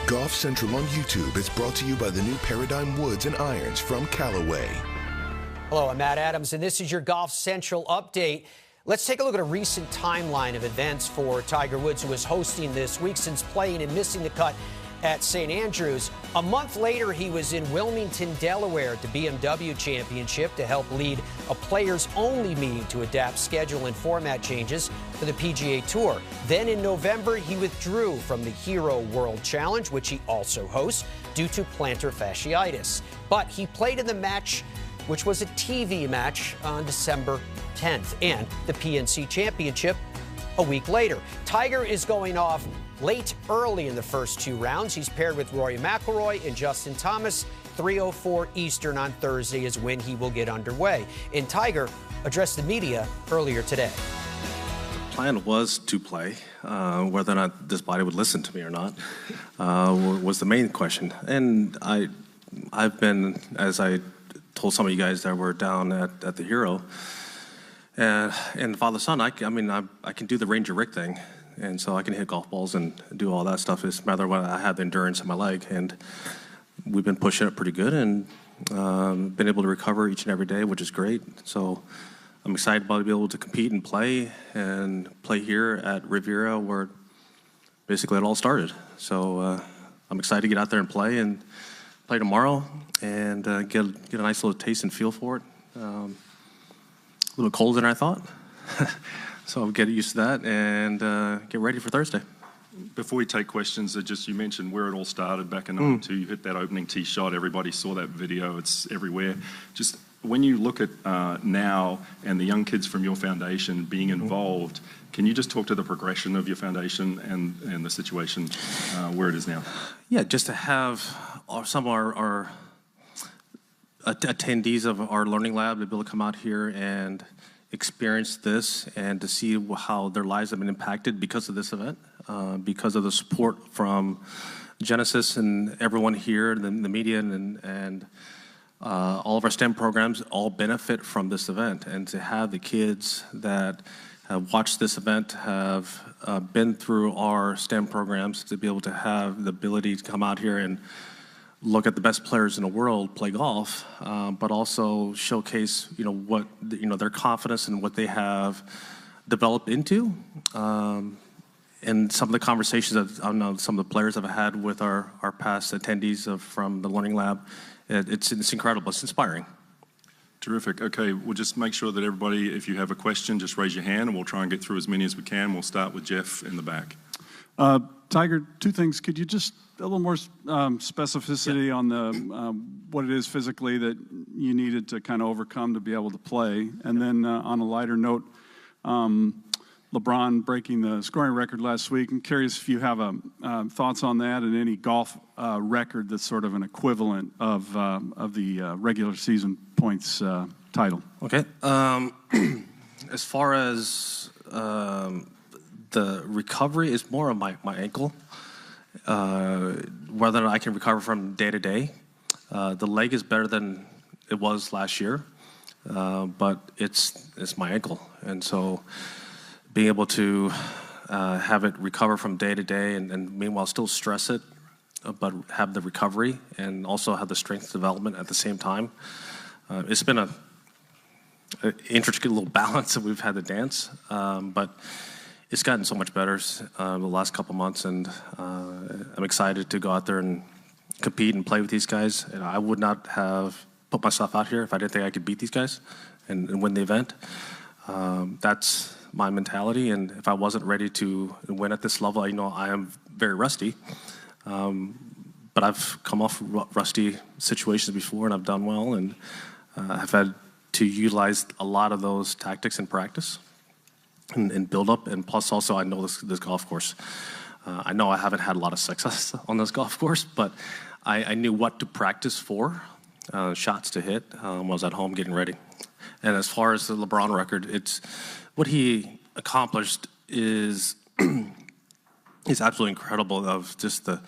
Golf Central on YouTube is brought to you by the new Paradigm Woods and Irons from Callaway. Hello, I'm Matt Adams, and this is your Golf Central update. Let's take a look at a recent timeline of events for Tiger Woods, who was hosting this week since playing and missing the cut at St. Andrews. A month later, he was in Wilmington, Delaware at the BMW Championship to help lead a players-only meeting to adapt schedule and format changes for the PGA Tour. Then in November, he withdrew from the Hero World Challenge, which he also hosts, due to plantar fasciitis. But he played in the match, which was a TV match, on December 10th, and the PNC Championship a week later. Tiger is going off late early in the first two rounds. He's paired with Rory McIlroy and Justin Thomas. 3:04 Eastern on Thursday is when he will get underway. And Tiger addressed the media earlier today. The plan was to play. Whether or not this body would listen to me or not was the main question. And I've been, as I told some of you guys that were down at the Hero, and father-son, I can do the Ranger Rick thing. And so I can hit golf balls and do all that stuff. It's a matter of whether I have the endurance in my leg. And we've been pushing it pretty good and been able to recover each and every day, which is great. So I'm excited about to be able to compete and play here at Riviera, where basically it all started. So I'm excited to get out there and play tomorrow and get a nice little taste and feel for it. A little bit colder than I thought. So I'll get used to that and get ready for Thursday. Before we take questions, you mentioned where it all started back in '92. You hit that opening tee shot. Everybody saw that video. It's everywhere. Just when you look at now and the young kids from your foundation being involved, can you just talk to the progression of your foundation and the situation where it is now? Yeah, just to have some of our attendees of our learning lab to be able to come out here and experience this and to see how their lives have been impacted because of this event, because of the support from Genesis and everyone here, the media and all of our STEM programs all benefit from this event. And to have the kids that have watched this event, have been through our STEM programs, to be able to have the ability to come out here and look at the best players in the world play golf, but also showcase, what their confidence and what they have developed into, and some of the conversations that I know some of the players have had with our past attendees from the Learning Lab. It's incredible. It's inspiring. Terrific. Okay, we'll just make sure that everybody, if you have a question, just raise your hand, and we'll try and get through as many as we can. We'll start with Jeff in the back. Tiger, two things. Could you just a little more specificity on the what it is physically that you needed to kind of overcome to be able to play? And then on a lighter note, LeBron breaking the scoring record last week. I'm curious if you have thoughts on that and any golf record that's sort of an equivalent of the regular season points title. Okay. As far as the recovery is more of my ankle. Whether or not I can recover from day to day. The leg is better than it was last year, but it's my ankle. And so being able to have it recover from day to day and meanwhile still stress it, but have the recovery and also have the strength development at the same time. It's been an intricate little balance that we've had to dance, but it's gotten so much better the last couple months, and I'm excited to go out there and compete and play with these guys. And I would not have put myself out here if I didn't think I could beat these guys and win the event. That's my mentality, and if I wasn't ready to win at this level, I am very rusty. But I've come off rusty situations before, and I've done well, and I've had to utilize a lot of those tactics in practice. And build up, and plus also I know this golf course. I know I haven't had a lot of success on this golf course, but I knew what to practice for, shots to hit when I was at home getting ready. And as far as the LeBron record, it's what he accomplished is absolutely incredible, of just the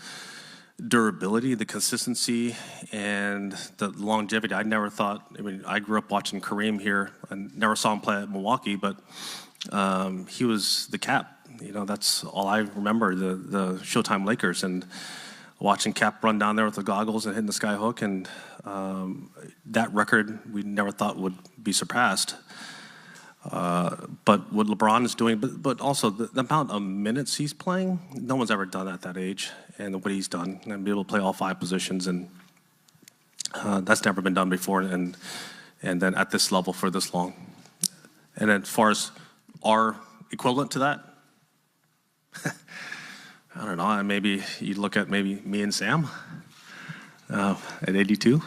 durability, the consistency, and the longevity. I never thought, I grew up watching Kareem here. I never saw him play at Milwaukee, but he was the cap. That's all I remember, the Showtime Lakers. And watching Cap run down there with the goggles and hitting the sky hook, and that record we never thought would be surpassed. But what LeBron is doing, but also the amount of minutes he's playing, no one's ever done at that age, and what he's done, and be able to play all 5 positions, and that's never been done before, and then at this level for this long. And then as far as our equivalent to that, I don't know, maybe you look at maybe me and Sam at 82.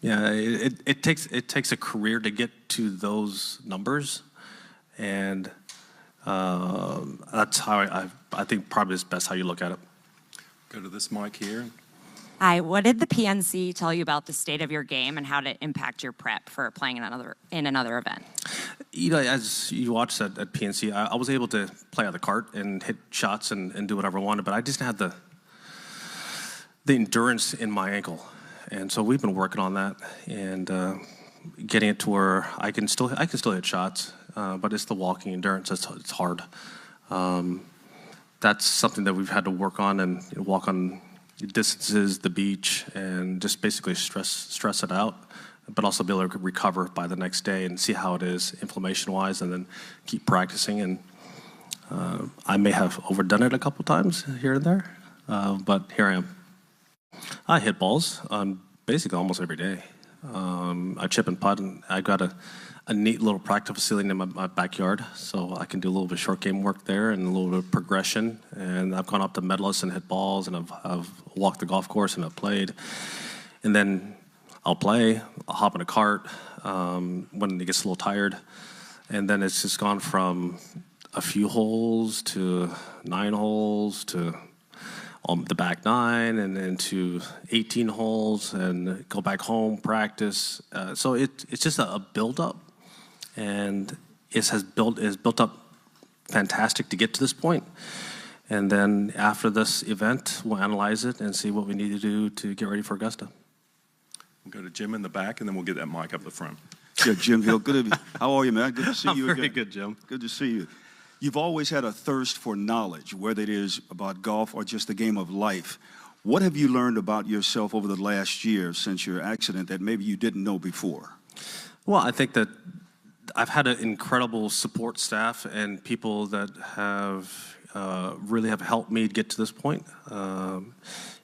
Yeah, it takes a career to get to those numbers, and that's how I think probably is best how you look at it. Go to this mic here. Hi, what did the PNC tell you about the state of your game and how to impact your prep for playing in another event? You know, as you watched at PNC, I was able to play out of the cart and hit shots and do whatever I wanted, but I just had the endurance in my ankle. And so we've been working on that and getting it to where I can still hit shots, but it's the walking endurance it's hard. That's something that we've had to work on and walk on distances, the beach, and just basically stress it out, but also be able to recover by the next day and see how it is inflammation-wise, and then keep practicing. And I may have overdone it a couple times here and there, but here I am. I hit balls basically almost every day. I chip and putt, and I got a neat little practice facility in my backyard, so I can do a little bit of short game work there and a little bit of progression. And I've gone up to medalists and hit balls, and I've walked the golf course and I've played. And then I'll hop in a cart when it gets a little tired, and then it's just gone from a few holes to 9 holes to the back 9, and then to 18 holes, and go back home, practice. So it's just a build-up, and it has built up fantastic to get to this point. And then after this event, we'll analyze it and see what we need to do to get ready for Augusta. We'll go to Jim in the back, and then we'll get that mic up the front. Yeah, Jim Hill, good. How are you, man? Good to see you again. Very good, Jim. Good to see you. You've always had a thirst for knowledge, whether it is about golf or just the game of life. What have you learned about yourself over the last year since your accident that maybe you didn't know before? Well, I think that I've had an incredible support staff and people that have really have helped me get to this point.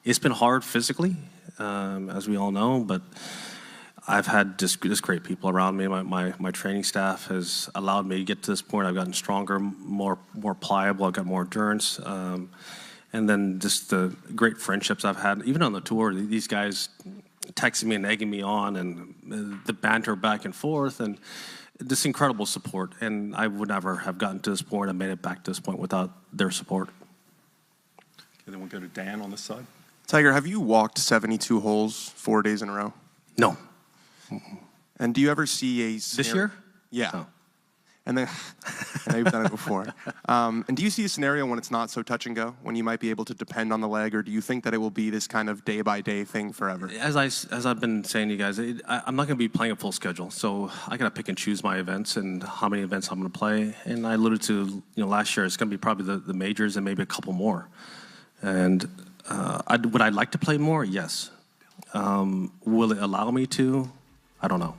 It's been hard physically, as we all know, but I've had just great people around me. My training staff has allowed me to get to this point. I've gotten stronger, more pliable. I've got more endurance. And then just the great friendships I've had, even on the tour. These guys texting me and egging me on, and the banter back and forth, and this incredible support. And I would never have gotten to this point and made it back to this point without their support. Okay, then we'll go to Dan on this side. Tiger, have you walked 72 holes 4 days in a row? No. And do you ever see a scenario? This year? Yeah. No. And then, I know you've done it before. And do you see a scenario when it's not so touch and go, when you might be able to depend on the leg, or do you think that it will be this kind of day-by-day thing forever? As I've been saying to you guys, I'm not going to be playing a full schedule, so I got to pick and choose my events and how many events I'm going to play. And I alluded to, last year it's going to be probably the majors and maybe a couple more. And would I like to play more? Yes. Will it allow me to? I don't know.